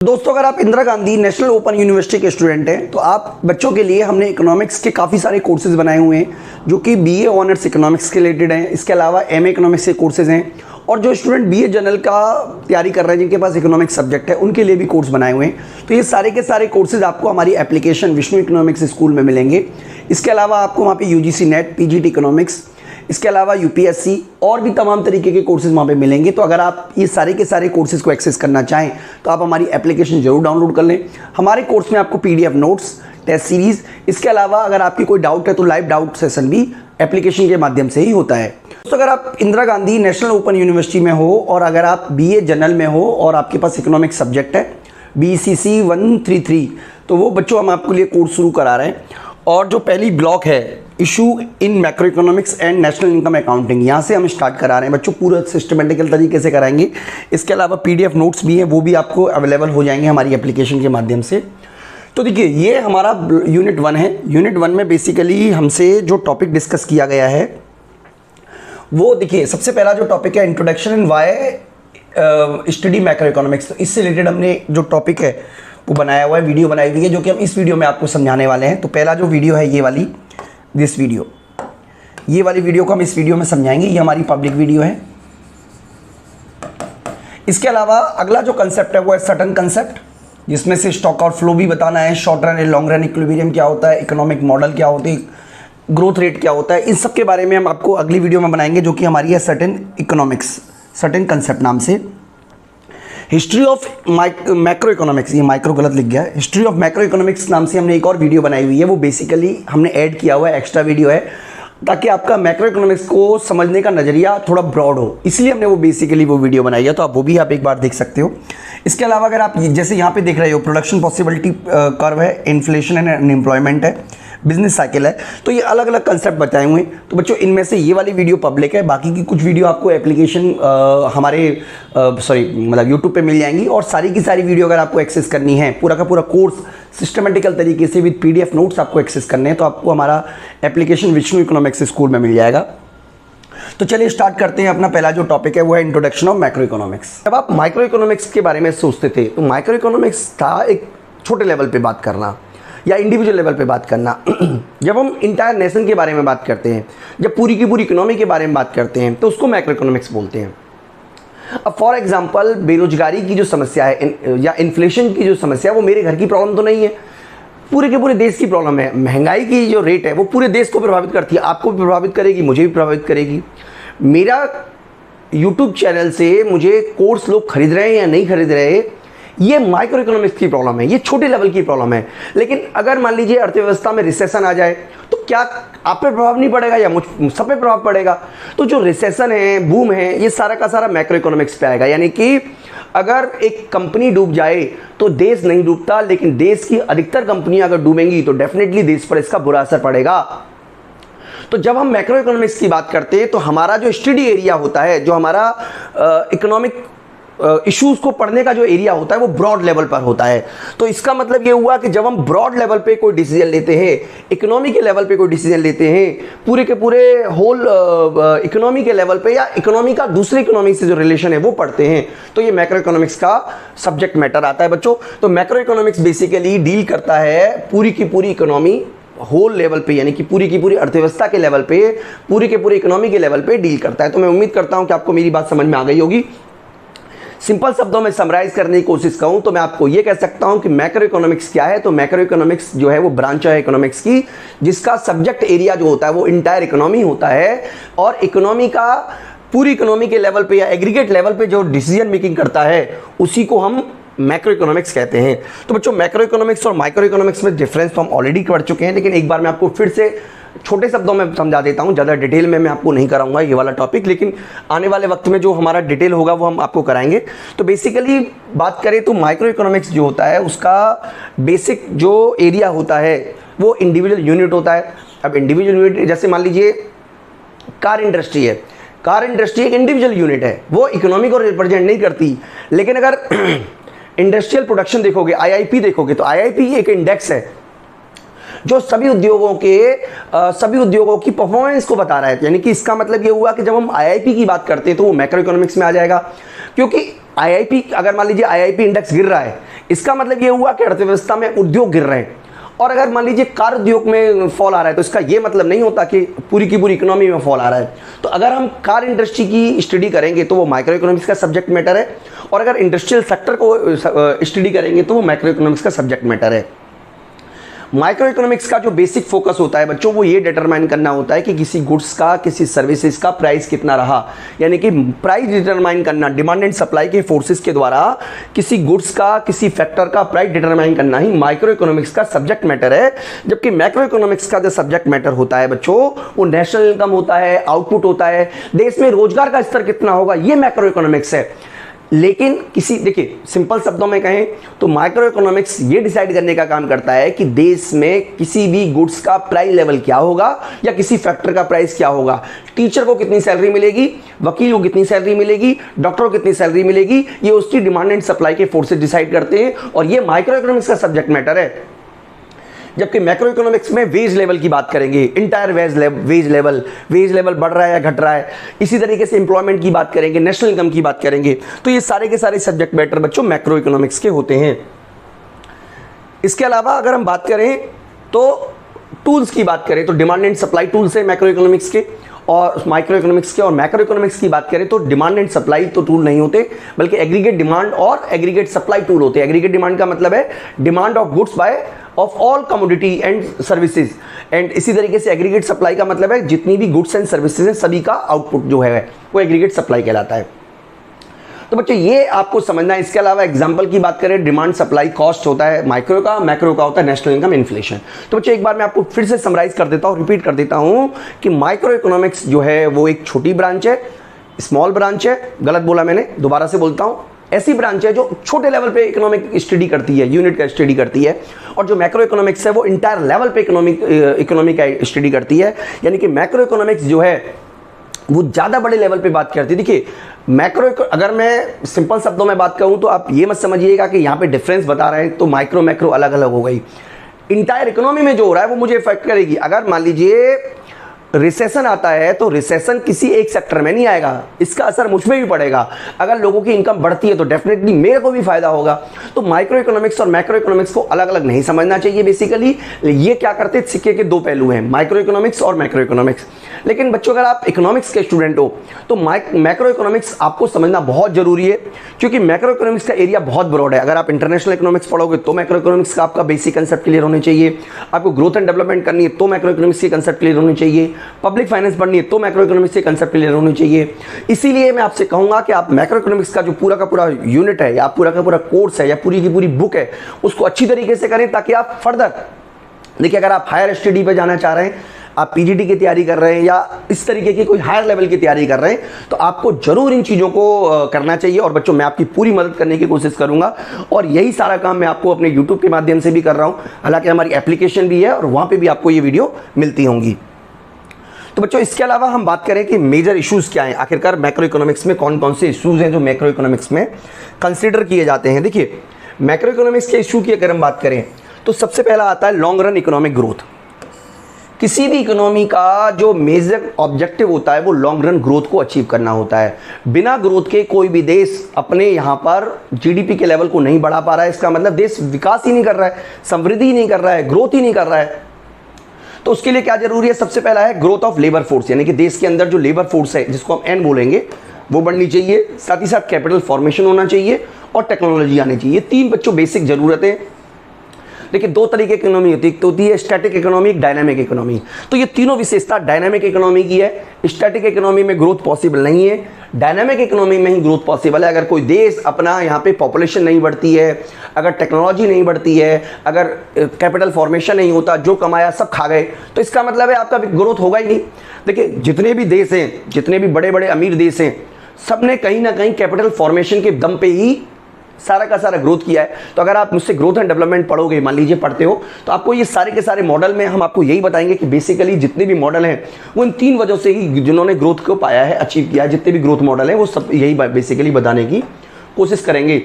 दोस्तों, अगर आप Indira Gandhi national open university के स्टूडेंट हैं तो आप बच्चों के लिए हमने इकोनॉमिक्स के काफ़ी सारे कोर्सेज बनाए हुए हैं जो कि बीए ऑनर्स इकोनॉमिक्स के रिलेटेड हैं। इसके अलावा एमए इकोनॉमिक्स के कोर्सेज हैं और जो स्टूडेंट बीए जनरल का तैयारी कर रहे हैं जिनके पास इकोनॉमिक्स सब्जेक्ट है उनके लिए भी कोर्स बनाए हुए हैं। तो ये सारे के सारे कोर्सेज आपको हमारी एप्लीकेशन विष्णु इकोनॉमिक्स स्कूल में मिलेंगे। इसके अलावा आपको वहाँ पे यूजीसी नेट, पीजीटी इकोनॉमिक्स, इसके अलावा यूपीएससी और भी तमाम तरीके के कोर्सेज वहाँ पे मिलेंगे। तो अगर आप ये सारे के सारे कोर्सेज को एक्सेस करना चाहें तो आप हमारी एप्लीकेशन जरूर डाउनलोड कर लें। हमारे कोर्स में आपको पीडीएफ नोट्स, टेस्ट सीरीज, इसके अलावा अगर आपकी कोई डाउट है तो लाइव डाउट सेशन भी एप्लीकेशन के माध्यम से ही होता है। तो अगर आप Indira Gandhi national open university में हो और अगर आप बीए जनरल में हो और आपके पास इकोनॉमिक्स सब्जेक्ट है BCC 133, तो वो बच्चों हम आपके लिए कोर्स शुरू करा रहे हैं। और जो पहली ब्लॉक है issue in macro economics and national income accounting, यहाँ से हम स्टार्ट करा रहे हैं बच्चों, पूरा सिस्टमेटिकल तरीके से कराएंगे। इसके अलावा पीडीएफ नोट्स भी हैं, वो भी आपको अवेलेबल हो जाएंगे हमारी एप्लीकेशन के माध्यम से। तो देखिए, ये हमारा यूनिट 1 है। यूनिट 1 में बेसिकली हमसे जो टॉपिक डिस्कस किया गया है वो देखिए, सबसे पहला जो टॉपिक है introduction in why study macro economics. तो इससे रिलेटेड हमने जो टॉपिक है वो बनाया हुआ है, वीडियो बनाई हुई है जो कि हम इस वीडियो में आपको समझाने वाले हैं। तो पहला जो वीडियो है ये वाली, दिस वीडियो, ये वाली वीडियो को हम इस वीडियो में समझाएंगे। ये हमारी पब्लिक वीडियो है। इसके अलावा अगला जो कंसेप्ट है वो है सर्टेन कंसेप्ट, जिसमें से स्टॉक और फ्लो भी बताना है, short run and long run equilibrium क्या होता है, इकोनॉमिक मॉडल क्या होते हैं, ग्रोथ रेट क्या होता है, इन सब के बारे में हम आपको अगली वीडियो में बनाएंगे जो कि हमारी है सर्टेन इकोनॉमिक्स, सर्टेन कंसेप्ट नाम से। हिस्ट्री ऑफ मैक्रो इकोनॉमिक्स, ये माइक्रो गलत लिख गया है, हिस्ट्री ऑफ मैक्रो इकोनॉमिक्स नाम से हमने एक और वीडियो बनाई हुई है। वो बेसिकली हमने ऐड किया हुआ है, एक्स्ट्रा वीडियो है, ताकि आपका मैक्रो इकोनॉमिक्स को समझने का नज़रिया थोड़ा ब्रॉड हो, इसलिए हमने वो बेसिकली वो वीडियो बनाई है। तो आप वो भी आप एक बार देख सकते हो। इसके अलावा अगर आप जैसे यहाँ पे देख रहे हो, प्रोडक्शन पॉसिबिलिटी कर्व है, इन्फ्लेशन एंड अनएम्प्लॉयमेंट है, बिजनेस साइकिल है, तो ये अलग अलग कंसेप्ट बताए हुए हैं। तो बच्चों, इनमें से ये वाली वीडियो पब्लिक है, बाकी की कुछ वीडियो आपको एप्लीकेशन हमारे मतलब यूट्यूब पे मिल जाएंगी। और सारी की सारी वीडियो अगर आपको एक्सेस करनी है, पूरा का पूरा कोर्स सिस्टमेटिकल तरीके से विद पीडीएफ नोट्स आपको एक्सेस करने हैं, तो आपको हमारा एप्लीकेशन विष्णु इकोनॉमिक्स स्कूल में मिल जाएगा। तो चलिए स्टार्ट करते हैं। अपना पहला जो टॉपिक है वो है इंट्रोडक्शन ऑफ मैक्रो इकोनॉमिक्स। जब आप माइक्रो इकोनॉमिक्स के बारे में सोचते थे तो माइक्रो इकोनॉमिक्स था एक छोटे लेवल पे बात करना या इंडिविजुअल लेवल पे बात करना। जब हम इंटायर नेशन के बारे में बात करते हैं, जब पूरी की पूरी इकोनॉमी के बारे में बात करते हैं, तो उसको मैक्रो इकोनॉमिक्स बोलते हैं। अब फॉर एग्जांपल, बेरोजगारी की जो समस्या है या इन्फ्लेशन की जो समस्या है, वो मेरे घर की प्रॉब्लम तो नहीं है, पूरे के पूरे देश की प्रॉब्लम है। महंगाई की जो रेट है वो पूरे देश को प्रभावित करती है, आपको भी प्रभावित करेगी, मुझे भी प्रभावित करेगी। मेरा यूट्यूब चैनल से मुझे कोर्स लोग खरीद रहे हैं या नहीं खरीद रहे, ये माइक्रो इकोनॉमिक्स की प्रॉब्लम है, ये छोटे लेवल की प्रॉब्लम है। लेकिन अगर मान लीजिए अर्थव्यवस्था में रिसेशन आ जाए तो क्या आप पे प्रभाव नहीं पड़ेगा या मुझ सब पे प्रभाव पड़ेगा? तो जो रिसेशन है, बूम है, ये सारा का सारा मैक्रो इकोनॉमिक्स पे आएगा। यानी कि अगर एक कंपनी डूब जाए तो देश नहीं डूबता, लेकिन देश की अधिकतर कंपनियां अगर डूबेंगी तो डेफिनेटली देश पर इसका बुरा असर पड़ेगा। तो जब हम मैक्रो इकोनॉमिक्स की बात करते हैं तो हमारा जो स्टडी एरिया होता है, जो हमारा इकोनॉमिक इश्यूज को पढ़ने का जो एरिया होता है वो ब्रॉड लेवल पर होता है। तो इसका मतलब ये हुआ कि जब हम ब्रॉड लेवल पे कोई डिसीजन लेते हैं, इकोनॉमी के लेवल पे कोई डिसीजन लेते हैं, पूरे के पूरे होल इकोनॉमी के लेवल पे या इकोनॉमी का दूसरे इकोनॉमी से जो रिलेशन है वो पढ़ते हैं, तो ये मैक्रो इकोनॉमिक्स का सब्जेक्ट मैटर आता है बच्चों। तो मैक्रो इकोनॉमिक्स बेसिकली डील करता है पूरी की पूरी इकोनॉमी होल लेवल पे, यानी कि पूरी की पूरी अर्थव्यवस्था के लेवल पे, पूरी के पूरे इकोनॉमी के लेवल पे डील करता है। तो मैं उम्मीद करता हूं कि आपको मेरी बात समझ में आ गई होगी। सिंपल शब्दों में समराइज करने की कोशिश करूं तो मैं आपको यह कह सकता हूं कि मैक्रो इकोनॉमिक्स क्या है। तो मैक्रो इकोनॉमिक्स जो है वो ब्रांच है इकोनॉमिक्स की, जिसका सब्जेक्ट एरिया जो होता है वो इंटायर इकोनॉमी होता है, और इकोनॉमी का पूरी इकोनॉमी के लेवल पे या एग्रीगेट लेवल पे जो डिसीजन मेकिंग करता है उसी को हम मैक्रो इकोनॉमिक्स कहते हैं। तो बच्चों, मैक्रो इकोनॉमिक्स और माइक्रो इकोनॉमिक्स में डिफरेंस तो हम ऑलरेडी कर चुके हैं, लेकिन एक बार मैं आपको फिर से छोटे शब्दों में समझा देता हूं। ज़्यादा डिटेल में मैं आपको नहीं कराऊंगा ये वाला टॉपिक, लेकिन आने वाले वक्त में जो हमारा डिटेल होगा वो हम आपको कराएंगे। तो बेसिकली बात करें तो माइक्रो इकोनॉमिक्स जो होता है उसका बेसिक जो एरिया होता है वो इंडिविजुअल यूनिट होता है। अब इंडिविजुअल यूनिट जैसे मान लीजिए कार इंडस्ट्री है, कार इंडस्ट्री एक इंडिविजुअल यूनिट है, वो इकोनॉमी को रिप्रेजेंट नहीं करती। लेकिन अगर इंडस्ट्रियल प्रोडक्शन देखोगे, आईआईपी देखोगे, तो आईआईपी एक इंडेक्स है जो सभी उद्योगों की परफॉर्मेंस को बता रहा है। यानी कि इसका मतलब ये हुआ कि जब हम आईआईपी की बात करते हैं तो वो मैक्रो इकोनॉमिक्स में आ जाएगा, क्योंकि आईआईपी, अगर मान लीजिए आईआईपी इंडेक्स गिर रहा है, इसका मतलब ये हुआ कि अर्थव्यवस्था में उद्योग गिर रहे हैं। और अगर मान लीजिए कार उद्योग में फॉल आ रहा है तो इसका ये मतलब नहीं होता कि पूरी की पूरी इकोनॉमी में फॉल आ रहा है। तो अगर हम कार इंडस्ट्री की स्टडी करेंगे तो वो माइक्रो इकोनॉमिक्स का सब्जेक्ट मैटर है, और अगर इंडस्ट्रियल सेक्टर को स्टडी करेंगे तो वो माइक्रो इकोनॉमिक्स का सब्जेक्ट मैटर है। माइक्रो इकोनॉमिक्स का जो बेसिक फोकस होता है बच्चों, वो ये डिटरमाइन करना होता है कि किसी गुड्स का, किसी सर्विसेज का प्राइस कितना रहा, यानी कि प्राइस डिटरमाइन करना, डिमांड एंड सप्लाई के फोर्सेस के द्वारा किसी गुड्स का, किसी फैक्टर का प्राइस डिटरमाइन करना ही माइक्रो इकोनॉमिक्स का सब्जेक्ट मैटर है। जबकि मैक्रो इकोनॉमिक्स का जो सब्जेक्ट मैटर होता है बच्चों, वो नेशनल इनकम होता है, आउटपुट होता है, देश में रोजगार का स्तर कितना होगा, ये मैक्रो इकोनॉमिक्स है। लेकिन किसी, देखिए सिंपल शब्दों में कहें तो माइक्रो इकोनॉमिक्स ये डिसाइड करने का काम करता है कि देश में किसी भी गुड्स का प्राइस लेवल क्या होगा या किसी फैक्टर का प्राइस क्या होगा। टीचर को कितनी सैलरी मिलेगी, वकील को कितनी सैलरी मिलेगी, डॉक्टर को कितनी सैलरी मिलेगी, ये उसकी डिमांड एंड सप्लाई के फोर्सेस डिसाइड करते हैं, और ये माइक्रो इकोनॉमिक्स का सब्जेक्ट मैटर है। जबकि मैक्रो इकोनॉमिक्स में वेज लेवल की बात करेंगे, इंटायर वेज लेवल बढ़ रहा है या घट रहा है। इसी तरीके से एम्प्लॉयमेंट की बात करेंगे, नेशनल इनकम की बात करेंगे। तो ये सारे के सारे सब्जेक्ट मैटर बच्चों मैक्रो इकोनॉमिक्स के होते हैं। इसके अलावा अगर हम बात करें तो टूल्स की बात करें तो डिमांड एंड सप्लाई टूल्स है मैक्रो इकोनॉमिक्स के और माइक्रो इकोनॉमिक्स के। और मैक्रो इकोनॉमिक्स की बात करें तो डिमांड एंड सप्लाई तो टूल नहीं होते, बल्कि एग्रीगेट डिमांड और एग्रीगेट सप्लाई टूल होते हैं। एग्रीगेट डिमांड का मतलब है demand of goods by of all commodity and services, and इसी तरीके से एग्रीगेट सप्लाई का मतलब है जितनी भी गुड्स एंड सर्विसेज हैं सभी का आउटपुट जो है वो एग्रीगेट सप्लाई कहलाता है। तो बच्चे ये आपको समझना है। इसके अलावा एग्जांपल की बात करें, डिमांड सप्लाई कॉस्ट होता है माइक्रो का, मैक्रो का होता है नेशनल इनकम इन्फ्लेशन। तो बच्चे एक बार मैं आपको फिर से समराइज कर देता हूँ, रिपीट कर देता हूँ कि माइक्रो इकोनॉमिक्स जो है वो एक छोटी ब्रांच है, स्मॉल ब्रांच है, गलत बोला मैंने, दोबारा से बोलता हूँ, ऐसी ब्रांच है जो छोटे लेवल पे इकोनॉमिक स्टडी करती है, यूनिट का स्टडी करती है। और जो मैक्रो इकोनॉमिक्स है वो इंटायर लेवल पे इकोनॉमी का स्टडी करती है। यानी कि मैक्रो इकोनॉमिक्स जो है वो ज़्यादा बड़े लेवल पे बात करती है। देखिए मैक्रो, अगर मैं सिंपल शब्दों में बात कहूँ तो आप ये मत समझिएगा कि यहाँ पे डिफरेंस बता रहे हैं तो माइक्रो मैक्रो अलग अलग हो गई। इंटायर इकोनॉमी में जो हो रहा है वो मुझे इफेक्ट करेगी। अगर मान लीजिए रिसेशन आता है तो रिसेशन किसी एक सेक्टर में नहीं आएगा, इसका असर मुझ में भी पड़ेगा। अगर लोगों की इनकम बढ़ती है तो डेफिनेटली मेरे को भी फायदा होगा। तो माइक्रो इकोनॉमिक्स और मैक्रो इकोनॉमिक्स को अलग अलग नहीं समझना चाहिए। बेसिकली ये क्या करते हैं, सिक्के के दो पहलू हैं, माइक्रो इकोनॉमिक्स और मैक्रो इकोनॉमिक्स। लेकिन बच्चों अगर आप इकोनॉमिक्स के स्टूडेंट हो तो मैक्रो इकोनॉमिक्स आपको समझना बहुत जरूरी है, क्योंकि मैक्रो इकोनॉमिक्स का एरिया बहुत ब्रॉड है। अगर आप इंटरनेशनल इकोनॉमिक्स पढ़ोगे तो मैक्रो इकोनॉमिक्स का आपका बेसिक कंसेप्ट क्लियर होने चाहिए। आपको ग्रोथ एंड डेवलपमेंट करनी है तो मैक्रो इकोनॉमिक्स के कंसेप्ट क्लियर होने चाहिए। पब्लिक फाइनेंस पढ़नी है तो मैक्रो इकोनॉमिक्स के कंसेप्ट क्लियर होने चाहिए। इसीलिए मैं आपसे कहूंगा कि आप मैक्रो इकोनॉमिक्स का जो पूरा का पूरा यूनिट है या पूरा का पूरा कोर्स है या पूरी की पूरी बुक है उसको अच्छी तरीके से करें, ताकि आप फर्दर, देखिए अगर आप हायर स्टडी पे जाना चाह रहे हैं, आप पीजीटी की तैयारी कर रहे हैं या इस तरीके की कोई हायर लेवल की तैयारी कर रहे हैं, तो आपको जरूर इन चीज़ों को करना चाहिए। और बच्चों मैं आपकी पूरी मदद करने की कोशिश करूंगा, और यही सारा काम मैं आपको अपने यूट्यूब के माध्यम से भी कर रहा हूं। हालांकि हमारी एप्लीकेशन भी है और वहां पर भी आपको ये वीडियो मिलती होंगी। तो बच्चों इसके अलावा हम बात करें कि मेजर इश्यूज क्या हैं, आखिरकार मैक्रो इकोनॉमिक्स में कौन कौन से इश्यूज हैं जो मैक्रो इकोनॉमिक्स में कंसीडर किए जाते हैं। देखिए मैक्रो इकोनॉमिक्स के इशू की अगर हम बात करें तो सबसे पहला आता है लॉन्ग रन इकोनॉमिक ग्रोथ। किसी भी इकोनॉमी का जो मेजर ऑब्जेक्टिव होता है वो लॉन्ग रन ग्रोथ को अचीव करना होता है। बिना ग्रोथ के कोई भी देश अपने यहाँ पर जीडीपी के लेवल को नहीं बढ़ा पा रहा है, इसका मतलब देश विकास ही नहीं कर रहा है, समृद्धि ही नहीं कर रहा है, ग्रोथ ही नहीं कर रहा है। तो उसके लिए क्या जरूरी है, सबसे पहला है ग्रोथ ऑफ लेबर फोर्स, यानी कि देश के अंदर जो लेबर फोर्स है जिसको हम एन बोलेंगे वो बढ़नी चाहिए। साथ ही साथ कैपिटल फॉर्मेशन होना चाहिए और टेक्नोलॉजी आनी चाहिए। तीन बच्चों बेसिक जरूरतें। देखिए दो तरीके की इकोनॉमी होती है, एक तो होती है स्टैटिक इकोनॉमी, एक डायनामिक इकोनॉमी। तो ये तीनों विशेषता डायनामिक इकोनॉमी की है। स्टैटिक इकोनॉमी में ग्रोथ पॉसिबल नहीं है, डायनामिक इकोनॉमी में ही ग्रोथ पॉसिबल है। अगर कोई देश अपना यहाँ पे पॉपुलेशन नहीं बढ़ती है, अगर टेक्नोलॉजी नहीं बढ़ती है, अगर कैपिटल फॉर्मेशन नहीं होता, जो कमाया सब खा गए, तो इसका मतलब है आपका ग्रोथ होगा ही नहीं। देखिए जितने भी देश हैं, जितने भी बड़े बड़े अमीर देश हैं, सब ने कहीं ना कहीं कैपिटल फॉर्मेशन के दम पे ही सारा का सारा ग्रोथ किया है। तो अगर आप मुझसे ग्रोथ एंड डेवलपमेंट पढ़ोगे, मान लीजिए पढ़ते हो, तो आपको ये सारे के सारे मॉडल में हम आपको यही बताएंगे कि बेसिकली जितने भी मॉडल हैं वो इन तीन वजह से ही जिन्होंने ग्रोथ को पाया है, अचीव किया है, जितने भी ग्रोथ मॉडल हैं वो सब यही बेसिकली बताने की कोशिश करेंगे।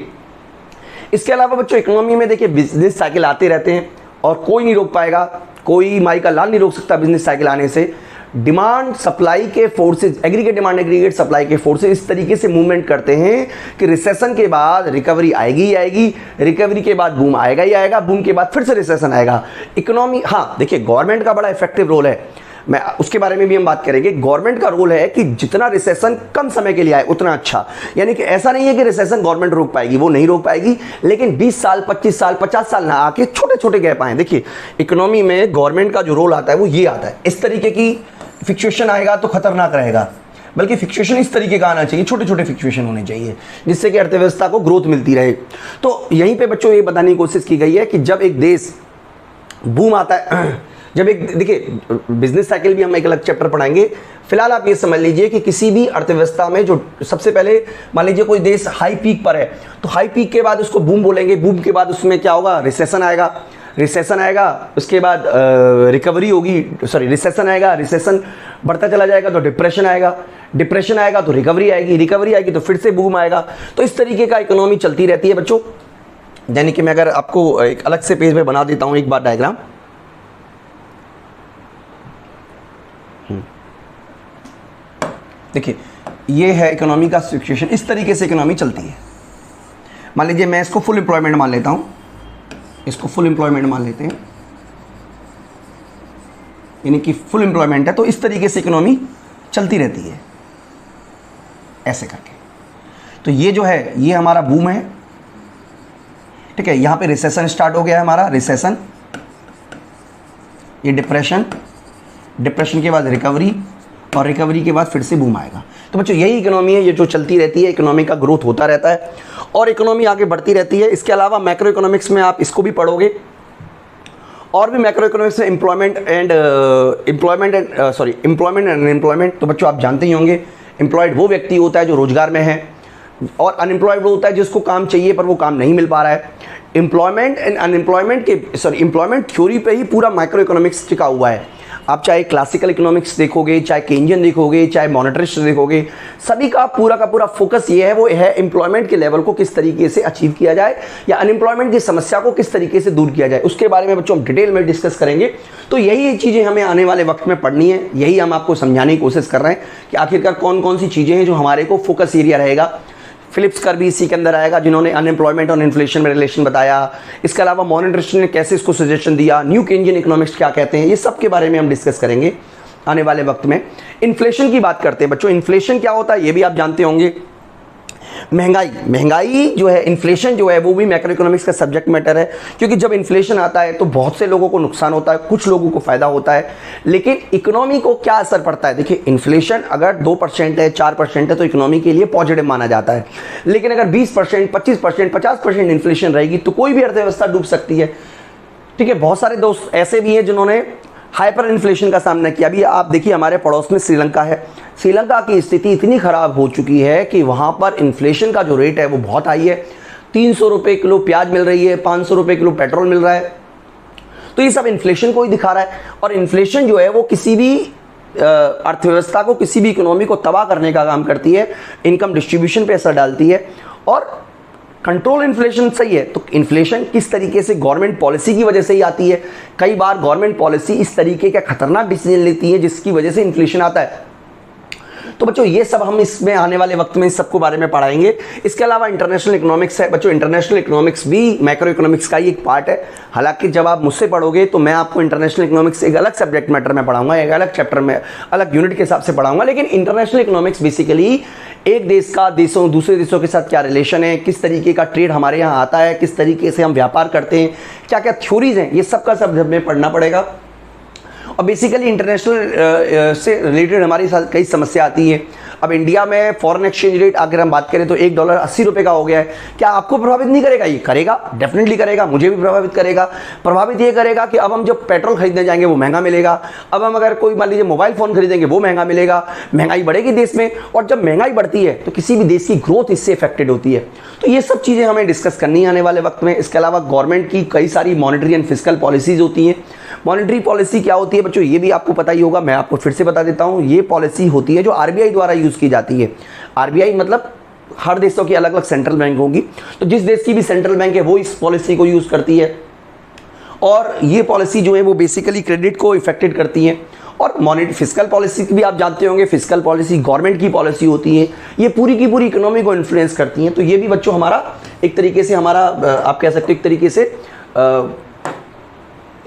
इसके अलावा बच्चों इकोनॉमी में देखिए बिजनेस साइकिल आते रहते हैं और कोई नहीं रोक पाएगा, कोई माई का लाल नहीं रोक सकता बिजनेस साइकिल आने से। डिमांड सप्लाई के forces, aggregate demand aggregate supply के फोर्सेज इस तरीके से मूवमेंट करते हैं कि रिसेशन के बाद रिकवरी आएगी ही आएगी, रिकवरी के बाद बूम आएगा ही आएगा, बूम के बाद फिर से रिसेशन आएगा। इकोनॉमी, हाँ देखिए गवर्नमेंट का बड़ा इफेक्टिव रोल है, मैं उसके बारे में भी हम बात करेंगे। गवर्नमेंट का रोल है कि जितना रिसेशन कम समय के लिए आए उतना अच्छा, यानी कि ऐसा नहीं है कि रिसेशन गवर्नमेंट रोक पाएगी, वो नहीं रोक पाएगी, लेकिन 20 साल 25 साल 50 साल ना आके छोटे छोटे गैप आए। देखिए इकोनॉमी में गवर्नमेंट का जो रोल आता है वो ये आता है, इस तरीके की फिक्सेशन आएगा तो खतरनाक रहेगा, बल्कि फिक्सेशन इस तरीके का आना चाहिए, छोटे छोटे फिक्सेशन होने चाहिए जिससे कि अर्थव्यवस्था को ग्रोथ मिलती रहे। तो यहीं पे बच्चों ये बताने की कोशिश की गई है कि जब एक देश बूम आता है, जब एक, देखिए बिजनेस साइकिल भी हम एक अलग चैप्टर पढ़ाएंगे, फिलहाल आप ये समझ लीजिए कि किसी भी अर्थव्यवस्था में जो सबसे पहले मान लीजिए कोई देश हाई पीक पर है, तो हाई पीक के बाद उसको बूम बोलेंगे, बूम के बाद उसमें क्या होगा, रिसेशन आएगा, रिसेशन आएगा उसके बाद रिकवरी होगी, सॉरी रिसेशन आएगा, रिसेशन बढ़ता चला जाएगा तो डिप्रेशन आएगा, डिप्रेशन आएगा तो रिकवरी आएगी, रिकवरी आएगी तो फिर से बूम आएगा। तो इस तरीके का इकोनॉमी चलती रहती है बच्चों। यानी कि मैं अगर आपको एक अलग से पेज पे बना देता हूँ एक बार डायग्राम, देखिए ये है इकोनॉमी का सिचुएशन, इस तरीके से इकोनॉमी चलती है। मान लीजिए मैं इसको फुल एम्प्लॉयमेंट मान लेता हूँ, इसको फुल एम्प्लॉयमेंट मान लेते हैं, यानी कि फुल एम्प्लॉयमेंट है, तो इस तरीके से इकोनॉमी चलती रहती है ऐसे करके। तो ये जो है ये हमारा बूम है, ठीक है, यहाँ पे रिसेशन स्टार्ट हो गया है हमारा, रिसेशन, ये डिप्रेशन, डिप्रेशन के बाद रिकवरी, और रिकवरी के बाद फिर से बूम आएगा। तो बच्चों यही इकोनॉमी है, ये जो चलती रहती है, इकोनॉमी का ग्रोथ होता रहता है और इकोनॉमी आगे बढ़ती रहती है। इसके अलावा मैक्रो इकोनॉमिक्स में आप इसको भी पढ़ोगे, और भी मैक्रो इकोनॉमिक्स में एम्प्लॉयमेंट एंड अनएम्प्लॉयमेंट। तो बच्चों आप जानते ही होंगे, एम्प्लॉयड वो व्यक्ति होता है जो रोजगार में है, और अनएम्प्लॉयड वो होता है जिसको काम चाहिए पर वो काम नहीं मिल पा रहा है। एम्प्लॉयमेंट एंड अनएम्प्लॉयमेंट के एम्प्लॉयमेंट थ्योरी पे ही पूरा माइक्रो इकोनॉमिक्स टिका हुआ है। आप चाहे क्लासिकल इकोनॉमिक्स देखोगे, चाहे केंजियन देखोगे, चाहे मॉनेटरिस्ट देखोगे, सभी का पूरा फोकस ये है, वो है एम्प्लॉयमेंट के लेवल को किस तरीके से अचीव किया जाए या अनएम्प्लॉयमेंट की समस्या को किस तरीके से दूर किया जाए, उसके बारे में बच्चों हम डिटेल में डिस्कस करेंगे। तो यही चीज़ें हमें आने वाले वक्त में पढ़नी है, यही हम आपको समझाने की कोशिश कर रहे हैं कि आखिरकार कौन कौन सी चीज़ें हैं जो हमारे को फोकस एरिया रहेगा। फिलिप्स कर भी इसी के अंदर आएगा, जिन्होंने अनएम्प्लॉयमेंट और इन्फ्लेशन में रिलेशन बताया। इसके अलावा मॉनेटरिस्ट ने कैसे इसको सजेशन दिया, न्यू केंजियन इकोनॉमिक्स क्या कहते हैं, ये सब के बारे में हम डिस्कस करेंगे आने वाले वक्त में। इन्फ्लेशन की बात करते हैं बच्चों, इन्फ्लेशन क्या होता है ये भी आप जानते होंगे। महंगाई जो है, इन्फ्लेशन जो है, वो भी मैक्रो इकोनॉमिक्स का सब्जेक्ट मैटर है, क्योंकि जब इन्फ्लेशन आता है तो बहुत से लोगों को नुकसान होता है, कुछ लोगों को फायदा होता है, लेकिन इकोनॉमी को क्या असर पड़ता है। देखिए इन्फ्लेशन अगर 2% है, 4% है तो इकोनॉमी के लिए पॉजिटिव माना जाता है, लेकिन अगर 20%, 25%, 50% इन्फ्लेशन रहेगी तो कोई भी अर्थव्यवस्था डूब सकती है। ठीक है, बहुत सारे दोस्त ऐसे भी हैं जिन्होंने हाइपर इन्फ्लेशन का सामना किया। अभी आप देखिए हमारे पड़ोस में श्रीलंका है, श्रीलंका की स्थिति इतनी खराब हो चुकी है कि वहाँ पर इन्फ्लेशन का जो रेट है वो बहुत हाई है। 300 रुपये किलो प्याज मिल रही है, 500 रुपये किलो पेट्रोल मिल रहा है। तो ये सब इन्फ्लेशन को ही दिखा रहा है, और इन्फ्लेशन जो है वो किसी भी अर्थव्यवस्था को, किसी भी इकोनॉमी को तबाह करने का काम करती है, इनकम डिस्ट्रीब्यूशन पे असर डालती है। और कंट्रोल इन्फ्लेशन सही है, तो इन्फ्लेशन किस तरीके से गवर्नमेंट पॉलिसी की वजह से ही आती है। कई बार गवर्नमेंट पॉलिसी इस तरीके का खतरनाक डिसीजन लेती है जिसकी वजह से इन्फ्लेशन आता है। तो बच्चों ये सब हम इसमें आने वाले वक्त में इस सबको बारे में पढ़ाएंगे। इसके अलावा इंटरनेशनल इकोनॉमिक्स है बच्चों, इंटरनेशनल इकोनॉमिक्स भी मैक्रो इकोनॉमिक्स का ही एक पार्ट है। हालांकि जब आप मुझसे पढ़ोगे तो मैं आपको इंटरनेशनल इकोनॉमिक्स एक अलग सब्जेक्ट मैटर में पढ़ाऊंगा, एक अलग चैप्टर में, अलग यूनिट के हिसाब से पढ़ाऊंगा। लेकिन इंटरनेशनल इकोनॉमिक्स बेसिकली एक देश का देशों दूसरे देशों के साथ क्या रिलेशन है, किस तरीके का ट्रेड हमारे यहाँ आता है, किस तरीके से हम व्यापार करते हैं, क्या क्या थ्योरीज हैं, ये सब का सब हमें पढ़ना पड़ेगा। और बेसिकली इंटरनेशनल से रिलेटेड हमारे साथ कई समस्या आती है। अब इंडिया में फॉरेन एक्सचेंज रेट अगर हम बात करें तो $1 80 रुपये का हो गया है। क्या आपको प्रभावित नहीं करेगा? ये करेगा, डेफिनेटली करेगा, मुझे भी प्रभावित करेगा। प्रभावित ये करेगा कि अब हम जब पेट्रोल खरीदने जाएंगे वो महंगा मिलेगा, अब हम अगर कोई मान लीजिए मोबाइल फ़ोन खरीदेंगे वो महंगा मिलेगा। महंगाई बढ़ेगी देश में, और जब महंगाई बढ़ती है तो किसी भी देश की ग्रोथ इससे इफेक्टेड होती है। तो ये सब चीज़ें हमें डिस्कस करनी है आने वाले वक्त में। इसके अलावा गवर्नमेंट की कई सारी मॉनेटरी एंड फिस्कल पॉलिसीज़ होती हैं। मॉनेटरी पॉलिसी क्या होती है बच्चों, ये भी आपको पता ही होगा, मैं आपको फिर से बता देता हूँ। ये पॉलिसी होती है जो आरबीआई द्वारा यूज़ की जाती है। आरबीआई मतलब हर देशों की अलग अलग सेंट्रल बैंक होंगी, तो जिस देश की भी सेंट्रल बैंक है वो इस पॉलिसी को यूज़ करती है। और ये पॉलिसी जो है वो बेसिकली क्रेडिट को इफेक्टेड करती है, और मॉनेटरी फिस्कल पॉलिसी भी आप जानते होंगे, फिस्कल पॉलिसी गवर्नमेंट की पॉलिसी होती है, ये पूरी की पूरी इकोनॉमी को इन्फ्लुएंस करती हैं। तो ये भी बच्चों हमारा एक तरीके से हमारा आप कह सकते हो एक तरीके से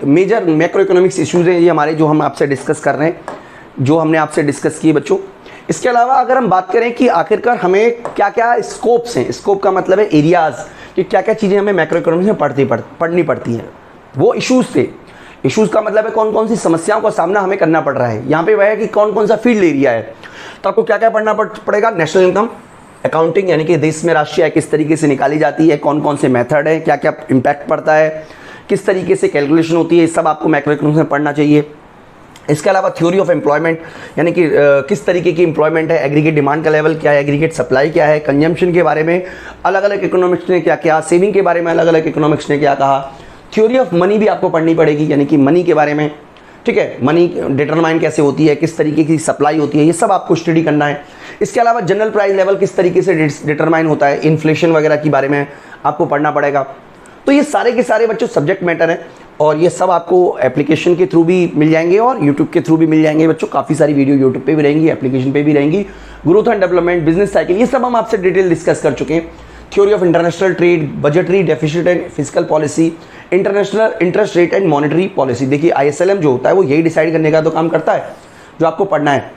मेजर मैक्रो इकोनॉमिक्स इश्यूज हैं ये हमारे, जो हम आपसे डिस्कस कर रहे हैं, जो हमने आपसे डिस्कस किए बच्चों। इसके अलावा अगर हम बात करें कि आखिरकार हमें क्या क्या स्कोप्स हैं, स्कोप का मतलब है एरियाज़, कि क्या क्या चीज़ें हमें मैक्रो इकोनॉमिक्स में पढ़नी पड़ती हैं, वो इश्यूज़ थे। इश्यूज़ का मतलब है कौन कौन सी समस्याओं का सामना हमें करना पड़ रहा है। यहाँ पे वह है कि कौन कौन सा फील्ड एरिया है, तो आपको क्या क्या पढ़ना पड़ेगा। नेशनल इनकम अकाउंटिंग, यानी कि देश में राष्ट्रीय आय किस तरीके से निकाली जाती है, कौन कौन से मेथड है, क्या क्या इम्पैक्ट पड़ता है, किस तरीके से कैलकुलेशन होती है, ये सब आपको मैक्रो इकोनॉमिक्स में पढ़ना चाहिए। इसके अलावा थ्योरी ऑफ एम्प्लॉयमेंट, यानी कि किस तरीके की एम्प्लॉयमेंट है, एग्रीगेट डिमांड का लेवल क्या है, एग्रीगेट सप्लाई क्या है, कंजम्पशन के बारे में अलग अलग इकोनॉमिक्स ने क्या क्या, सेविंग के बारे में अलग अलग इकोनॉमिक्स ने क्या कहा। थ्योरी ऑफ मनी भी आपको पढ़नी पड़ेगी, यानी कि मनी के बारे में, ठीक है, मनी डिटरमाइन कैसे होती है, किस तरीके की सप्लाई होती है, ये सब आपको स्टडी करना है। इसके अलावा जनरल प्राइस लेवल किस तरीके से डिटरमाइन होता है, इन्फ्लेशन वगैरह के बारे में आपको पढ़ना पड़ेगा। तो ये सारे के सारे बच्चों सब्जेक्ट मैटर हैं, और ये सब आपको एप्लीकेशन के थ्रू भी मिल जाएंगे और यूट्यूब के थ्रू भी मिल जाएंगे बच्चों। काफ़ी सारी वीडियो यूट्यूब पे भी रहेंगी, एप्लीकेशन पे भी रहेंगी। Growth and development, business cycle, ये सब हम आपसे डिटेल डिस्कस कर चुके हैं। Theory of international trade, budgetary deficit and physical policy, international interest rate and monetary policy. देखिए ISLM जो होता है वो यही डिसाइड करने का तो काम करता है जो आपको पढ़ना है।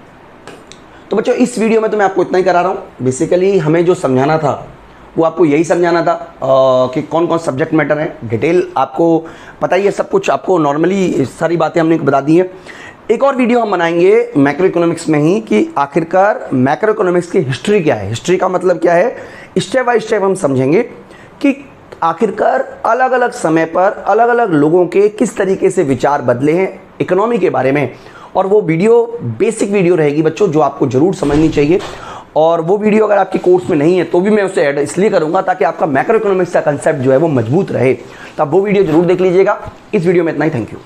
तो बच्चों इस वीडियो में तो मैं आपको इतना ही करा रहा हूँ। बेसिकली हमें जो समझाना था वो आपको यही समझाना था कि कौन कौन सब्जेक्ट मैटर हैं। डिटेल आपको पता ही है, सब कुछ आपको नॉर्मली सारी बातें हमने बता दी हैं। एक और वीडियो हम बनाएंगे मैक्रो इकोनॉमिक्स में ही कि आखिरकार मैक्रो इकोनॉमिक्स की हिस्ट्री क्या है। हिस्ट्री का मतलब क्या है, स्टेप बाय स्टेप हम समझेंगे कि आखिरकार अलग अलग समय पर अलग अलग लोगों के किस तरीके से विचार बदले हैं इकोनॉमी के बारे में। और वो वीडियो बेसिक वीडियो रहेगी बच्चों, जो आपको ज़रूर समझनी चाहिए। और वो वीडियो अगर आपके कोर्स में नहीं है तो भी मैं उसे ऐड इसलिए करूंगा ताकि आपका मैक्रो इकोनॉमिक्स का कंसेप्ट जो है वो मजबूत रहे। तो आप वो वीडियो जरूर देख लीजिएगा। इस वीडियो में इतना ही, थैंक यू।